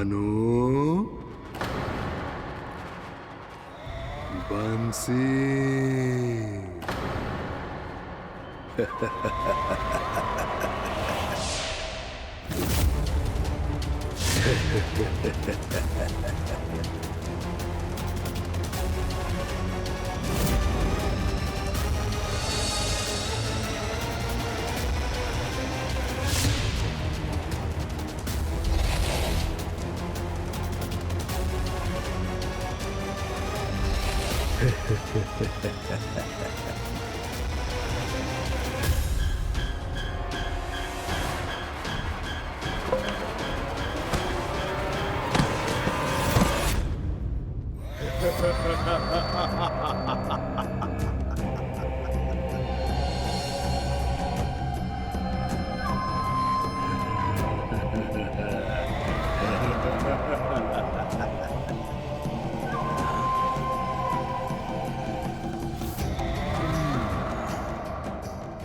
कानो बंसी।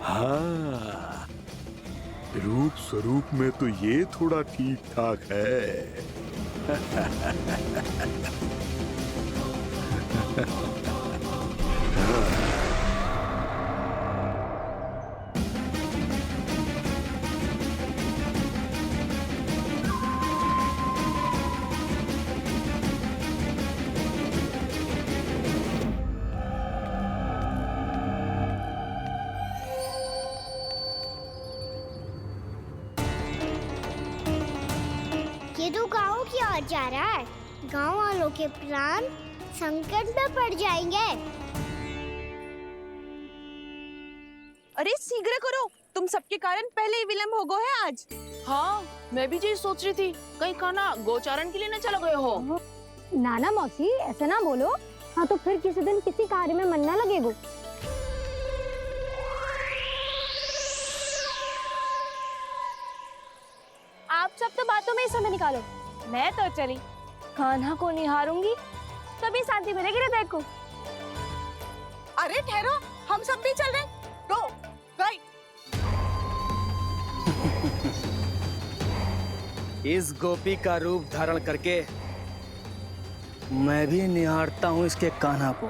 हाँ, रूप स्वरूप में तो ये थोड़ा ठीक ठाक है। ये तो गांव की ओर जा रहा है। गांव वालों के प्राण संकट में पड़ जाएंगे। अरे शीघ्र करो, तुम सबके कारण पहले ही विलंब हो गए है आज। हाँ, मैं भी यही सोच रही थी, कहीं खाना गोचारण के लिए न चला गए हो। नाना मौसी ऐसा ना बोलो। हाँ तो फिर किसी दिन किसी कार्य में मन ना लगेगा। आप सब तो बातों में ही समय निकालो। मैं तो चली कान्हा को निहारूंगी, तभी शांति मिलेगी हृदय को। अरे ठहरो, हम सब भी चल रहे। रो गई। इस गोपी का रूप धारण करके मैं भी निहारता हूँ इसके कान्हा को।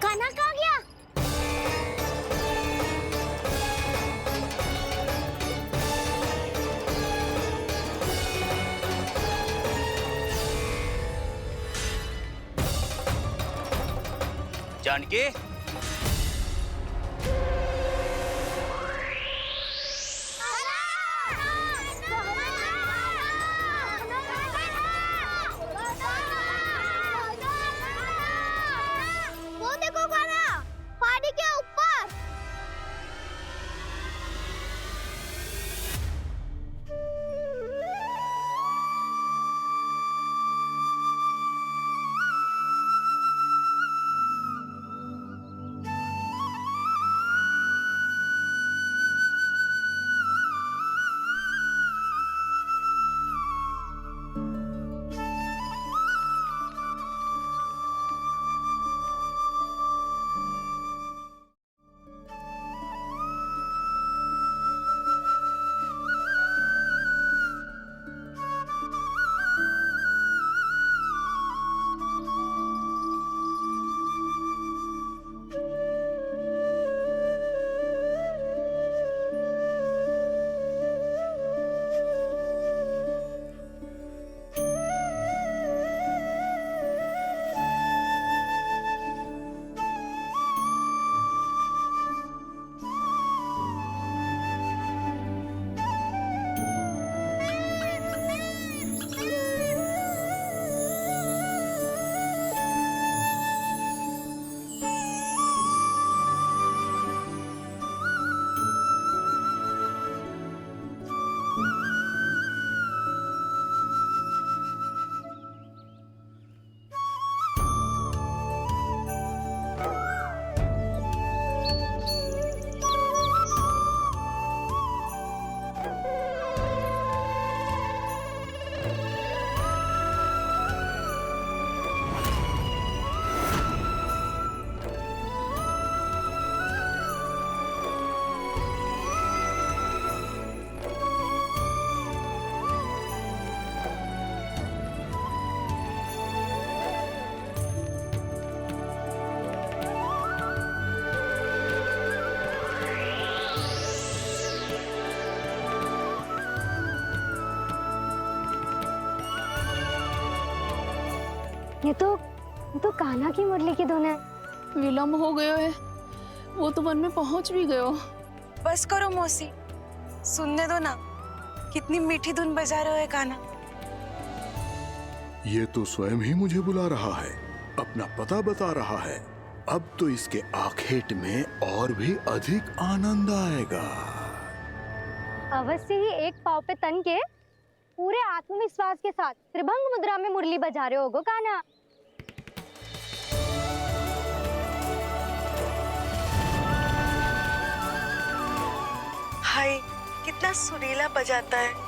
कान्हा कहाँ गया? जानकी, वो देखो कान्हा, पहाड़ी के ऊपर। ये तो कान्हा की मुरली की धुन है। विलम्ब हो गयो है, वो तो वन में पहुंच भी गयो। बस करो मौसी, सुनने दो ना, कितनी मीठी धुन बजा रहे हो कान्हा। ये तो स्वयं ही मुझे बुला रहा है, अपना पता बता रहा है। अब तो इसके आखेट में और भी अधिक आनंद आएगा। अवश्य ही एक पाँव पे तन के पूरे आत्मविश्वास के साथ त्रिभंग मुद्रा में मुरली बजा रहे होगो कान्हा। हाय, कितना सुरीला बजाता है।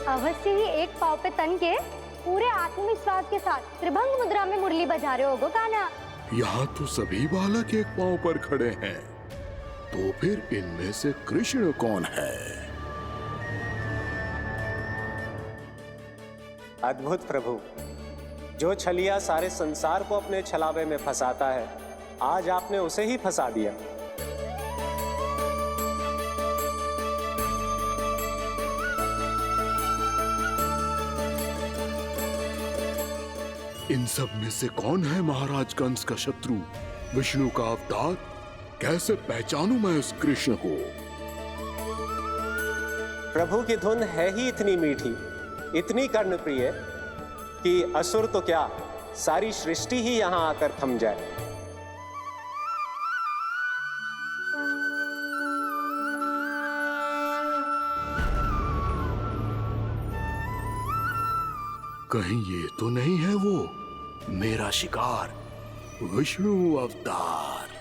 अवश्य ही एक पाँव पे तन के पूरे आत्मविश्वास के साथ त्रिभंग मुद्रा में मुरली बजा रहे होगो कान्हा। यहाँ तो सभी बालक एक पांव पर खड़े हैं, तो फिर इनमें से कृष्ण कौन है? अद्भुत प्रभु, जो छलिया सारे संसार को अपने छलावे में फंसाता है, आज आपने उसे ही फंसा दिया। इन सब में से कौन है महाराज कंस का शत्रु, विष्णु का अवतार? कैसे पहचानूं मैं उस कृष्ण को? प्रभु की धुन है ही इतनी मीठी, इतनी कर्णप्रिय कि असुर तो क्या, सारी सृष्टि ही यहां आकर थम जाए। कहीं ये तो नहीं है वो मेरा शिकार विष्णु अवतार?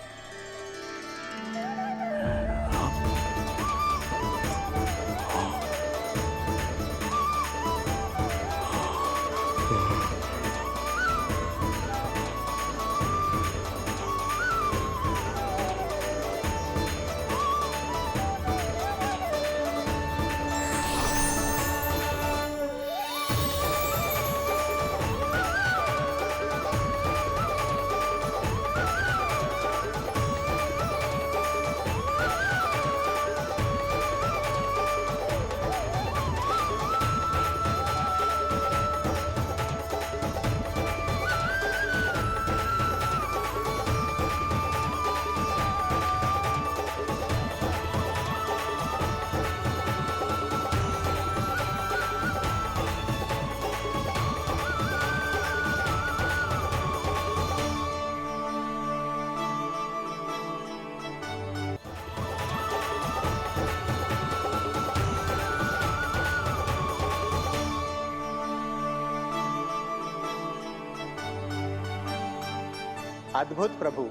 अद्भुत प्रभु,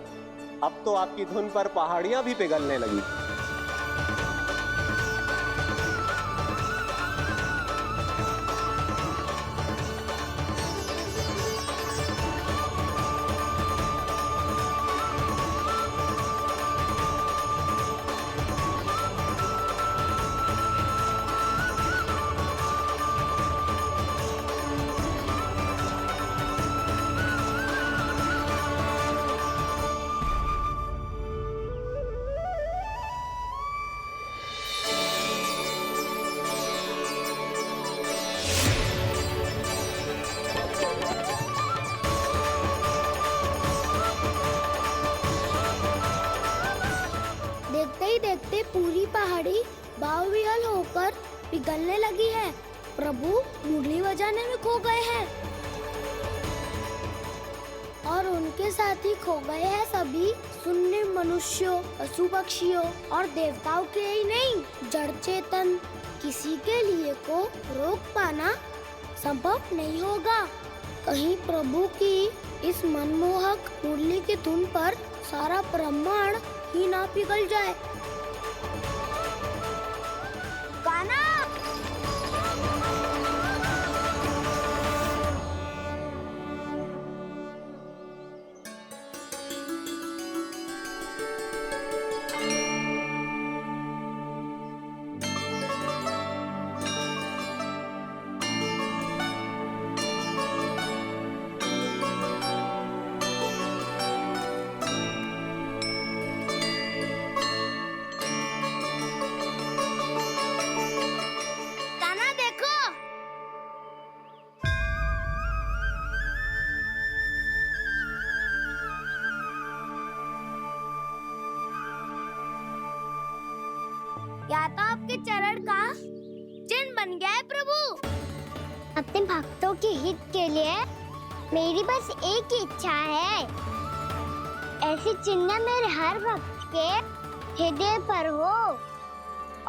अब तो आपकी धुन पर पहाड़ियां भी पिघलने लगी। देखते ही देखते पूरी पहाड़ी बावरियल होकर पिघलने लगी है। प्रभु मुरली बजाने में खो गए हैं और उनके साथ ही खो गए हैं सभी सुनने मनुष्यों, पशु पक्षियों और देवताओं के ही नहीं, जड़ चेतन किसी के लिए को रोक पाना संभव नहीं होगा। कहीं प्रभु की इस मनमोहक मुरली की धुन पर सारा ब्रह्मांड ही ना पिघल जाए। गाना या तो आपके चरण का चिन्ह बन गया है प्रभु। अपने भक्तों के हित के लिए मेरी बस एक ही इच्छा है, ऐसी चिन्ह मेरे हर भक्त के हृदय पर हो।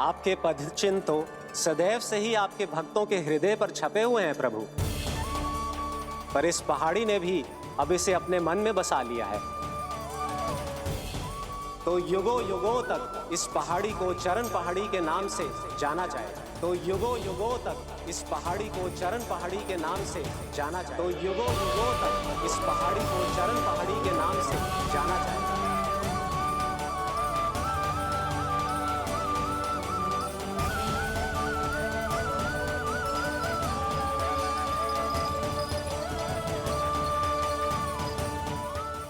आपके पद चिन्ह तो सदैव से ही आपके भक्तों के हृदय पर छपे हुए हैं प्रभु, पर इस पहाड़ी ने भी अब इसे अपने मन में बसा लिया है। तो युगों युगों तक इस पहाड़ी को चरण पहाड़ी के नाम से जाना जाएगा। तो युगों युगों तक इस पहाड़ी को चरण पहाड़ी के नाम से जाना जाएगा। तो युगों युगों तक इस पहाड़ी को चरण पहाड़ी के नाम से जाना जाएगा।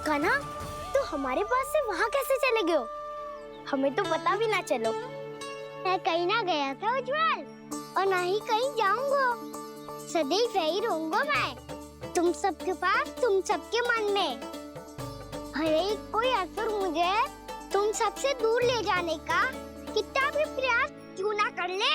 कान्हा, तो हमारे पास से वहाँ कैसे चले गए हो? हमें तो पता भी ना चलो। मैं कहीं ना गया था उज्जवल, और ना ही कहीं जाऊंगा। सदैव यही रहूंगा मैं, तुम सबके पास, तुम सबके मन में। भले ही कोई असुर मुझे तुम सबसे दूर ले जाने का कितना भी प्रयास क्यों ना कर ले।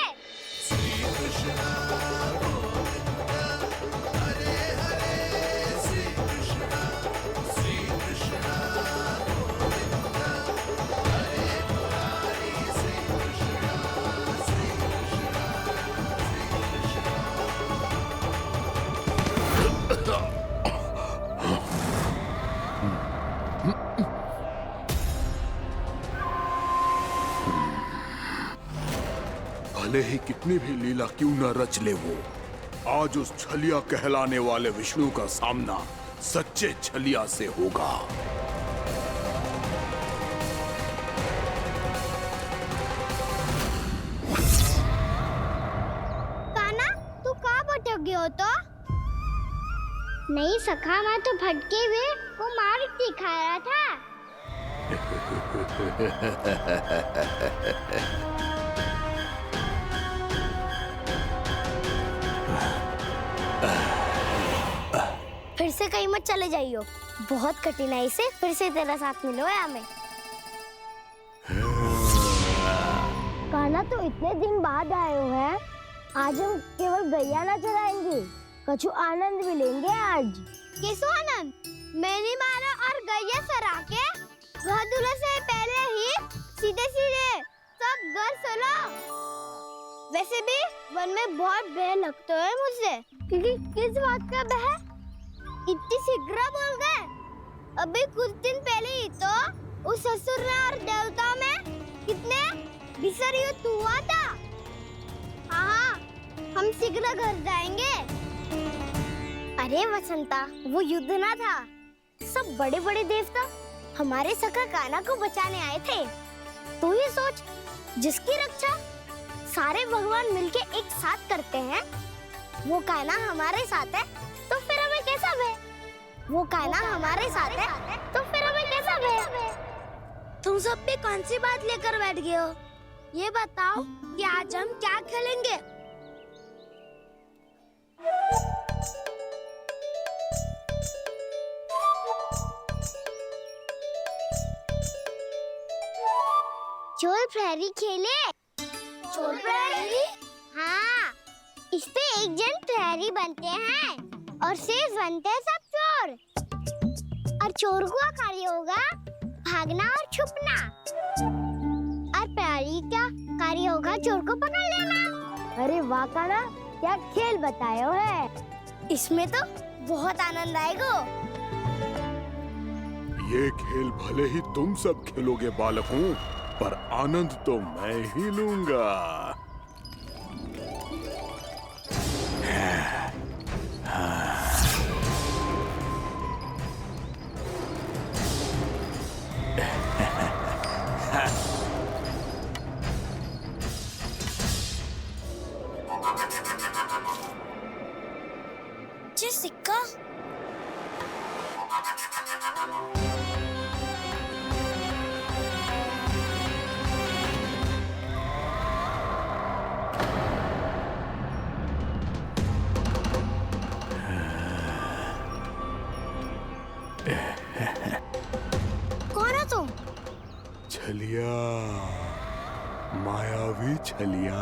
भले ही कितनी भी लीला क्यों न रच ले वो, आज उस छलिया कहलाने वाले विष्णु का सामना सच्चे छलिया से होगा। काना, तू कहाँ भटक गयो तो? नहीं सखा, मैं तो भटके हुए वो मार दिखा रहा था। फिर से कहीं मत चले जाइयो, बहुत कठिनाई से फिर से तेरा साथ मिलो है हमें। काना, तो इतने दिन बाद आए हो हैं, आज हम केवल गैया ना चराएंगे, कछु आनंद भी लेंगे आज। कैसो आनंद? मैंने मारा और गैया सरा के घर दूल्हे से पहले ही सीधे सीधे सब घर चलो। वैसे भी वन में बहुत भय लगता है मुझसे, क्योंकि किस बात का भय? इतनी शीघ्र बोल गए। अभी कुछ दिन पहले ही तो उस ससुर ने और देवता में कितने भीषण युद्ध हुआ था। हाँ, हम शीघ्र घर जाएंगे। अरे वसंता, वो युद्ध ना था, सब बड़े बड़े देवता हमारे सखा काना को बचाने आए थे। तू ये सोच, जिसकी रक्षा सारे भगवान मिलके एक साथ करते हैं, वो काना हमारे साथ है, तो फिर हमें कैसा भय? वो काना हमारे साथ है, तो फिर हमें कैसा भय? तुम सब भी कौन सी बात लेकर बैठ गए हो? ये बताओ कि आज हम क्या खेलेंगे? चोर प्रहरी खेले? चोर प्रहरी? हाँ, इस पे एक जन प्रहरी बनते हैं और शेष बनते हैं सब चोर। और चोर का कार्य होगा भागना और छुपना, और प्रहरी का कार्य होगा चोर को पकड़ लेना। अरे वाह काना, क्या खेल बताए हो है। इसमें तो बहुत आनंद आएगा। ये खेल भले ही तुम सब खेलोगे बालकों, पर आनंद तो मैं ही लूंगा। सिक्का कौन है तुम? छलिया, मायावी छलिया।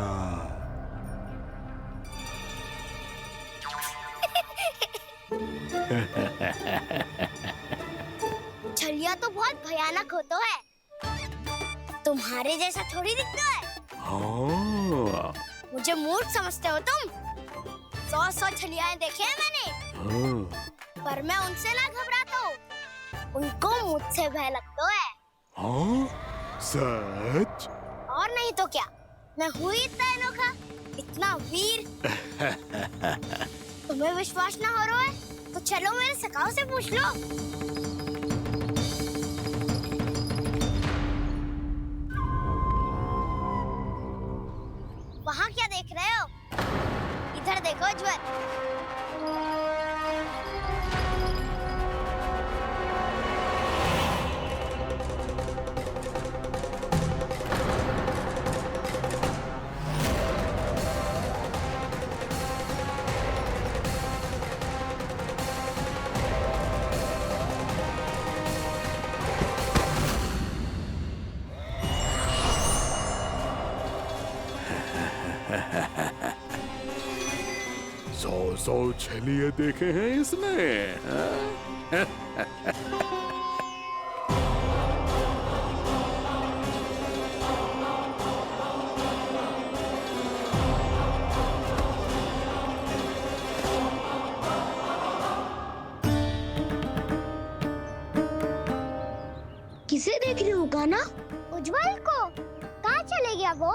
छलिया तो बहुत भयानक होता है, तुम्हारे जैसा थोड़ी दिखता है। हाँ। मुझे मूर्ख समझते हो तुम? 100 छलियाएं देखे हैं मैंने। हाँ। पर मैं उनसे ना घबराता हूँ, उनको मुझसे भय लगता है। हाँ? सच? और नहीं तो क्या, मैं हूँ इतना अनोखा, इतना वीर। तुम्हें विश्वास ना हो रहा है तो चलो मेरे सखाओं से पूछ लो। वहाँ क्या देख रहे हो? इधर देखो ज्वर। सौ छलिए देखे हैं इसने। किसे देख रही हो काना? उज्जवल को। कहाँ चले गया वो?